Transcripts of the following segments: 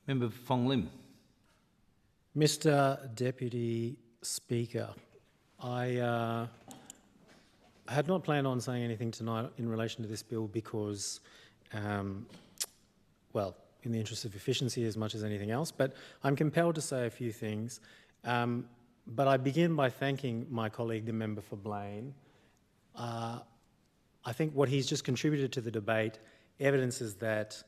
Member Fong Lim. Mr Deputy Speaker, I had not planned on saying anything tonight in relation to this bill because, well, in the interest of efficiency as much as anything else, but I'm compelled to say a few things. But I begin by thanking my colleague, the member for Blaine. I think what he's just contributed to the debate evidences that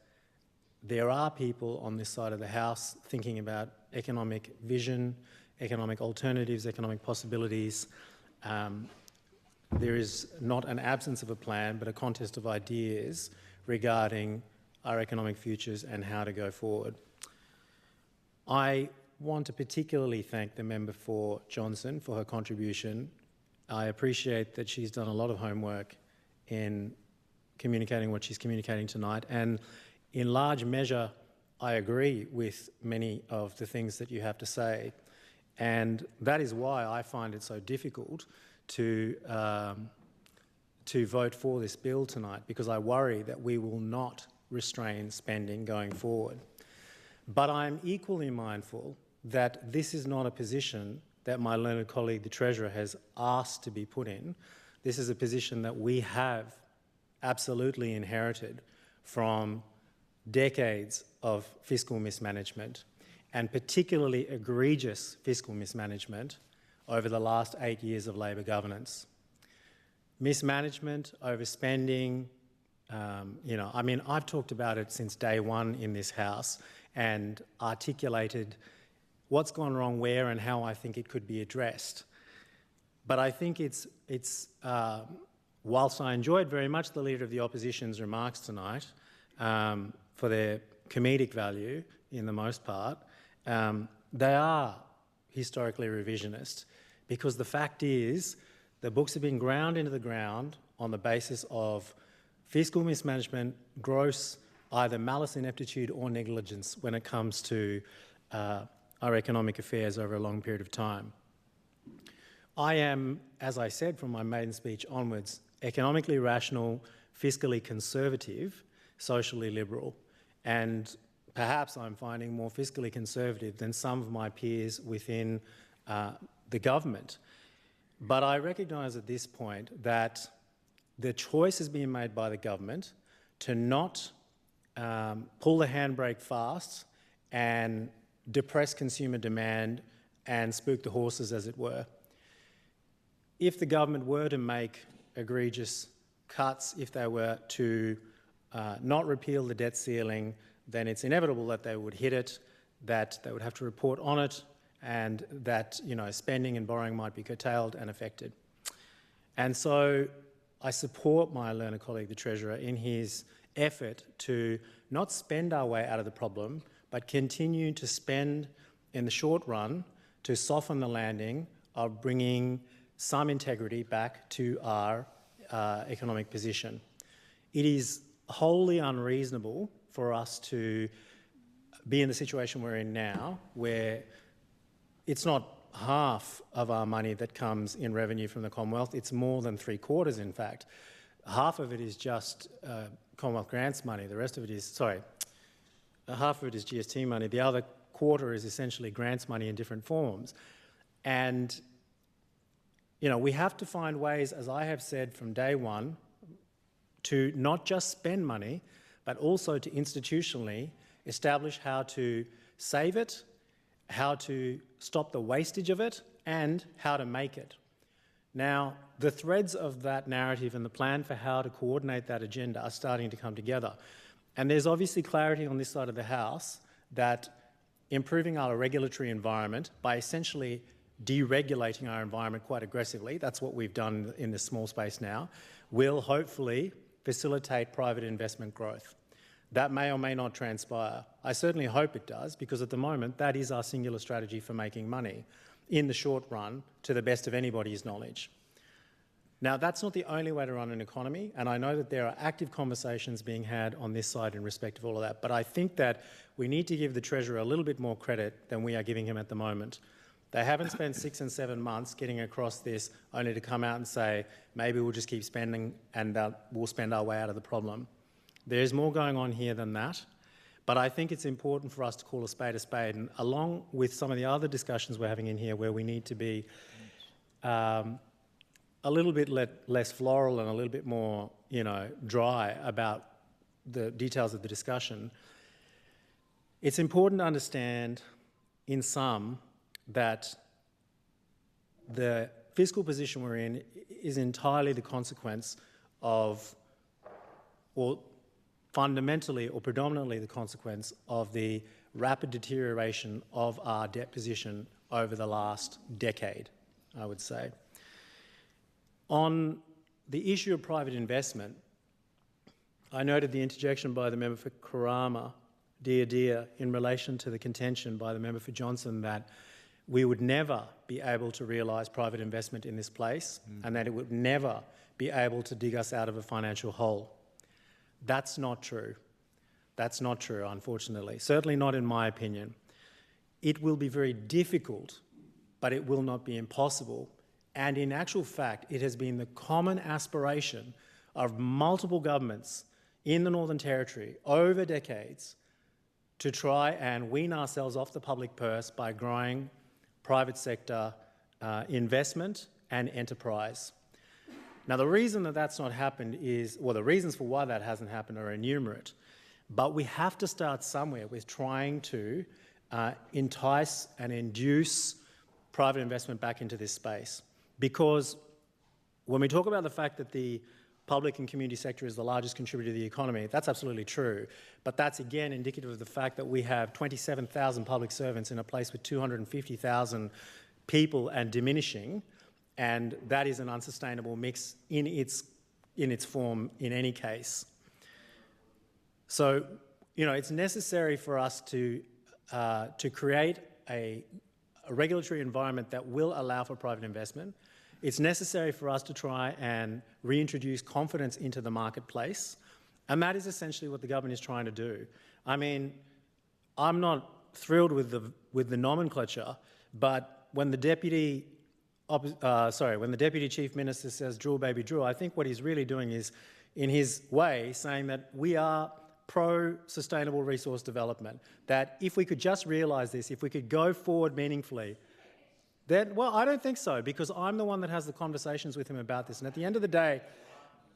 there are people on this side of the House thinking about economic vision, economic alternatives, economic possibilities. There is not an absence of a plan, but a contest of ideas regarding our economic futures and how to go forward. I want to particularly thank the member for Johnson for her contribution. I appreciate that she's done a lot of homework in communicating what she's communicating tonight, and in large measure, I agree with many of the things that you have to say, and that is why I find it so difficult to vote for this bill tonight, because I worry that we will not restrain spending going forward. But I'm equally mindful that this is not a position that my learned colleague, the Treasurer, has asked to be put in. This is a position that we have absolutely inherited from decades of fiscal mismanagement, and particularly egregious fiscal mismanagement over the last 8 years of Labor governance. Mismanagement, overspending, I mean, I've talked about it since day one in this House and articulated what's gone wrong where and how I think it could be addressed. But I think whilst I enjoyed very much the Leader of the Opposition's remarks tonight, for their comedic value in the most part, they are historically revisionist, because the fact is the books have been ground into the ground on the basis of fiscal mismanagement, gross either malice, ineptitude or negligence when it comes to our economic affairs over a long period of time. I am, as I said from my maiden speech onwards, economically rational, fiscally conservative, socially liberal, and perhaps I'm finding more fiscally conservative than some of my peers within the government. But I recognise at this point that the choice is being made by the government to not pull the handbrake fast and depress consumer demand and spook the horses, as it were. If the government were to make egregious cuts, if they were to not repeal the debt ceiling, then it's inevitable that they would hit it, that they would have to report on it, and that spending and borrowing might be curtailed and affected. And so I support my learned colleague, the Treasurer, in his effort to not spend our way out of the problem, but continue to spend in the short run to soften the landing of bringing some integrity back to our economic position. It is wholly unreasonable for us to be in the situation we're in now, where it's not half of our money that comes in revenue from the Commonwealth, it's more than 3/4 in fact. Half of it is just Commonwealth grants money, the rest of it is, half of it is GST money, the other quarter is essentially grants money in different forms. And we have to find ways, as I have said from day one, to not just spend money, but also to institutionally establish how to save it, how to stop the wastage of it, and how to make it. Now, the threads of that narrative and the plan for how to coordinate that agenda are starting to come together. And there's obviously clarity on this side of the House that improving our regulatory environment by essentially deregulating our environment quite aggressively, that's what we've done in this small space now, will hopefully facilitate private investment growth. That may or may not transpire. I certainly hope it does, because at the moment that is our singular strategy for making money in the short run, to the best of anybody's knowledge. Now, that's not the only way to run an economy, and I know that there are active conversations being had on this side in respect of all of that, but I think that we need to give the Treasurer a little bit more credit than we are giving him at the moment. They haven't spent 6 and 7 months getting across this only to come out and say, maybe we'll just keep spending and we'll spend our way out of the problem. There's more going on here than that. But I think it's important for us to call a spade, and along with some of the other discussions we're having in here where we need to be a little bit less floral and a little bit more, dry about the details of the discussion, it's important to understand in sum that the fiscal position we're in is entirely the consequence of, or fundamentally or predominantly the consequence of the rapid deterioration of our debt position over the last decade, I would say. On the issue of private investment, I noted the interjection by the member for Karama, dear, in relation to the contention by the member for Johnson that we would never be able to realise private investment in this place and that it would never be able to dig us out of a financial hole. That's not true. That's not true, unfortunately. Certainly not in my opinion. It will be very difficult, but it will not be impossible. And in actual fact, it has been the common aspiration of multiple governments in the Northern Territory over decades to try and wean ourselves off the public purse by growing private sector investment and enterprise. Now, the reason that that's not happened is, well, the reasons for why that hasn't happened are innumerate, but we have to start somewhere with trying to entice and induce private investment back into this space. Because when we talk about the fact that the public and community sector is the largest contributor to the economy, that's absolutely true. But that's again indicative of the fact that we have 27,000 public servants in a place with 250,000 people and diminishing, and that is an unsustainable mix in its form in any case. So, it's necessary for us to create a regulatory environment that will allow for private investment. It's necessary for us to try and reintroduce confidence into the marketplace, and that is essentially what the government is trying to do. I mean, I'm not thrilled with the nomenclature, but when the Deputy Chief Minister says "drill, baby, drill," I think what he's really doing is, in his way, saying that we are pro-sustainable resource development, that if we could just realise this, if we could go forward meaningfully, then, well, I don't think so, because I'm the one that has the conversations with him about this. And at the end of the day,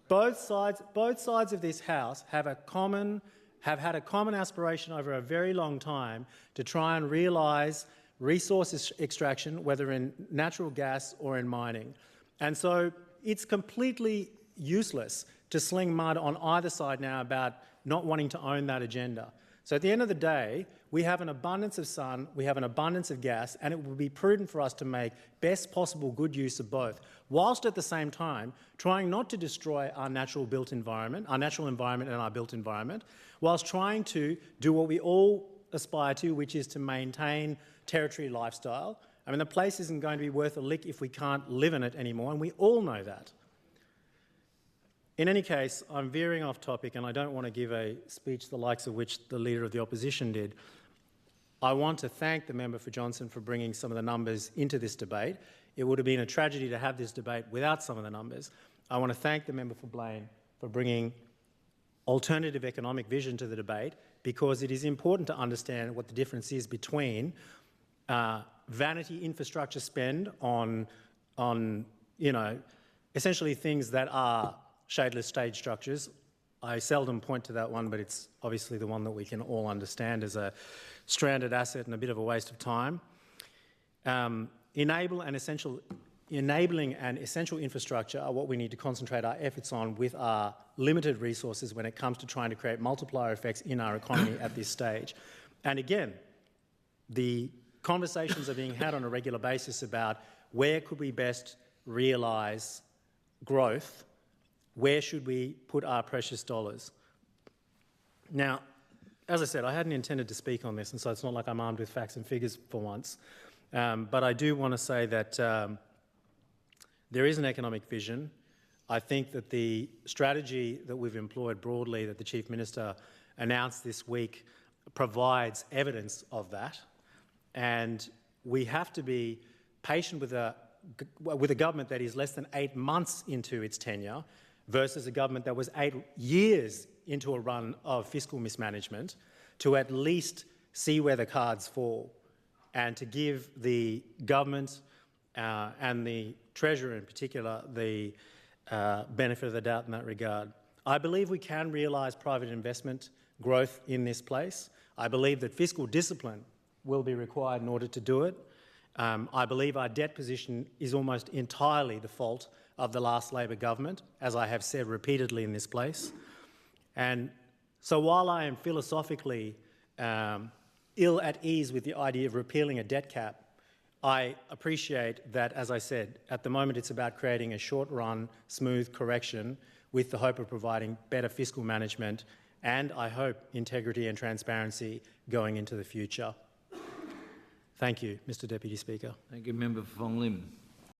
both sides of this House have had a common aspiration over a very long time to try and realise resource extraction, whether in natural gas or in mining. And so it's completely useless to sling mud on either side now about not wanting to own that agenda. So at the end of the day, we have an abundance of sun, we have an abundance of gas, and it would be prudent for us to make best possible good use of both, whilst at the same time trying not to destroy our natural environment and our built environment, whilst trying to do what we all aspire to, which is to maintain territory lifestyle. I mean, the place isn't going to be worth a lick if we can't live in it anymore, and we all know that. In any case, I'm veering off topic, and I don't want to give a speech the likes of which the Leader of the Opposition did. I want to thank the member for Johnson for bringing some of the numbers into this debate. It would have been a tragedy to have this debate without some of the numbers. I want to thank the member for Blaine for bringing alternative economic vision to the debate, because it is important to understand what the difference is between vanity infrastructure spend on essentially things that are shadeless stage structures. I seldom point to that one, but it's obviously the one that we can all understand as a stranded asset and a bit of a waste of time. Enabling and essential infrastructure are what we need to concentrate our efforts on with our limited resources when it comes to trying to create multiplier effects in our economy at this stage. And again, the conversations are being had on a regular basis about where could we best realise growth. Where should we put our precious dollars? Now, as I said, I hadn't intended to speak on this, and so it's not like I'm armed with facts and figures for once. But I do want to say that there is an economic vision. I think that the strategy that we've employed broadly, that the Chief Minister announced this week, provides evidence of that. And we have to be patient with a government that is less than 8 months into its tenure, versus a government that was 8 years into a run of fiscal mismanagement, to at least see where the cards fall and to give the government and the Treasurer in particular the benefit of the doubt in that regard. I believe we can realise private investment growth in this place. I believe that fiscal discipline will be required in order to do it. I believe our debt position is almost entirely the fault of the last Labor government, as I have said repeatedly in this place. And so while I am philosophically ill at ease with the idea of repealing a debt cap, I appreciate that, as I said, at the moment it's about creating a short-run, smooth correction with the hope of providing better fiscal management and, I hope, integrity and transparency going into the future. Thank you, Mr Deputy Speaker. Thank you, Member for Fong Lim.